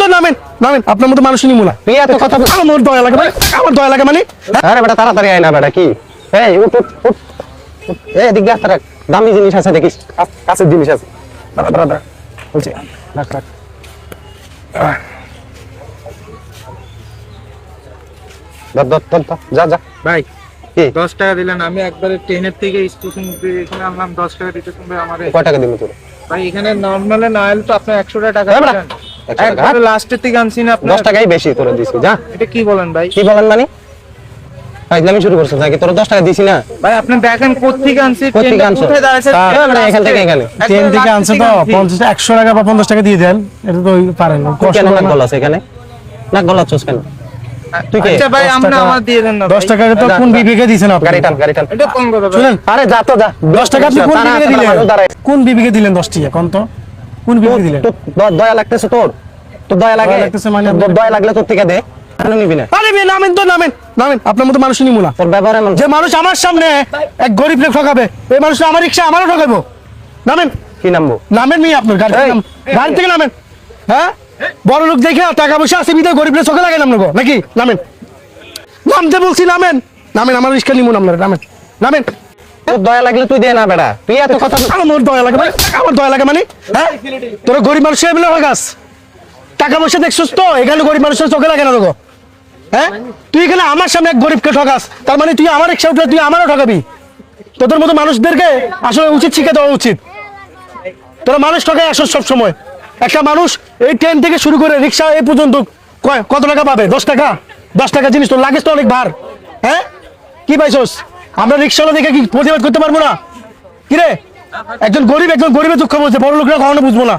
তো নামেন নামেন, আপনার মতো মানুষ নিমু না। তুই এত কথা আমার দয়া লাগে, আমার দয়া লাগে মানে। আরে বেটা তাড়াতাড়ি আয় না বেটা, কি এই উঠ উঠ উঠ উঠ। এই দিক দিয়ে রাখ, দামি জিনিস আছে দেখিস, কাছের জিনিস আছে। দাঁড়া দাঁড়া দাঁড়া বলছি, রাখ রাখ। ধর ধর ধর ধর, যা যা। ভাই কি 10 টাকা দিলেন, আমি একবারে ট্রেনের থেকে স্টেশন এখানে আনলাম, 10 টাকা দিতে তুমি আমারে। কয় টাকা দিবি তোর? ভাই এখানে নরমালে না এলে তো আপনি 100 টাকা হ্যাঁ, দিবেন। 100 টাকা, একবারে লাস্টের থেকে আনছি না আপনি। 10 টাকাই বেশি তোরে দিছি, যা। এটা কি বলেন ভাই? কি বলেন মানে? ফাইজলামি শুরু করছিস নাকি? তোর 10 টাকা দিছি না? ভাই আপনি দেখেন কোত্থেকে আনছি, কোত্থেকে ট্রেনটা আনছো? কোথায় দাঁড়াইছে? হ্যাঁ, মানে এখান থেকে এখানে। ট্রেন থেকে আনছে তো 100 টাকা বা 50 টাকা দিয়ে দেন, এটা তো পারেন। তুই কেন নাক গলাছ এখানে? নাক গলাচ্ছস কেন? তুই কে? আচ্ছা ভাই আমরা আমার দিয়ে দেন না। 10 টাকা তো কোন বিবেকে দিয়েছেন আপনি? গাড়ি টান, গাড়ি টান। এটা কম কথা ভাই। শুনেন, আরে যা তো যা। 10 টাকা আপনি কোন তারা- বিবেকে তারা দিলেন? মানুষ দাঁড়ায়। কোন বিবেকে দিলেন 10 টাকা কোন তো? কোন বিবেকে দিলেন? তোর দয়া লাগতেছে তোর? তোর দয়া লাগে? দয়া লাগতেছে মানে তোর দয়া লাগলে তোর থেকে দে। কেন নিবি না? আরে মেয়ে নামেন তো নামেন নামেন, আপনার মতো মানুষ নিমু না। তোর ব্যবহার এমন। যে মানুষ আমার সামনে এক গরিব লোক ঠকাবে, এই মানুষ আমার রিক্সা আমারও ঠকাবো। নামেন কি নামবো? নামেন মেয়ে, আপনার গাড়ি থেকে নামেন। গাড়ি থেকে নামেন। হ্যাঁ, বড় লোক দেখে টাকা পয়সা আছে বিধায় গরিব লোক চোখে লাগে নামলো নাকি? নামেন, নামতে বলছি নামেন নামেন, আমার রিক্সা নিমু না আপনারা, নামেন নামেন। তোর দয়া লাগলে তুই দে না বেটা, তুই এত কথা। আমার দয়া লাগে মানে, আমার দয়া লাগে মানে। হ্যাঁ, তোরা গরিব মানুষের এমনি গাছ টাকা পয়সা দেখছিস তো, এখানে গরিব মানুষের চোখে লাগে না তোকে। হ্যাঁ, তুই এখানে আমার সামনে এক গরিবকে ঠকাস, তার মানে তুই আমার রিক্সা উঠলে তুই আমারও ঠকাবি। তোদের মতো মানুষদেরকে আসলে উচিত শিক্ষা দেওয়া উচিত। তোরা মানুষ ঠকায় আসো সব সময়। একটা মানুষ এই ট্রেন থেকে শুরু করে রিক্সা এই পর্যন্ত কত টাকা পাবে? 10 টাকা। 10 টাকা জিনিস তো লাগেজ তো অনেক ভার। হ্যাঁ, কি পাইছস? আমরা রিক্সাওয়ালা দেখে কি প্রতিবাদ করতে পারবো না? কিরে, একজন গরিবের দুঃখ বলছে, বড় লোকরা কখনো বুঝবো না।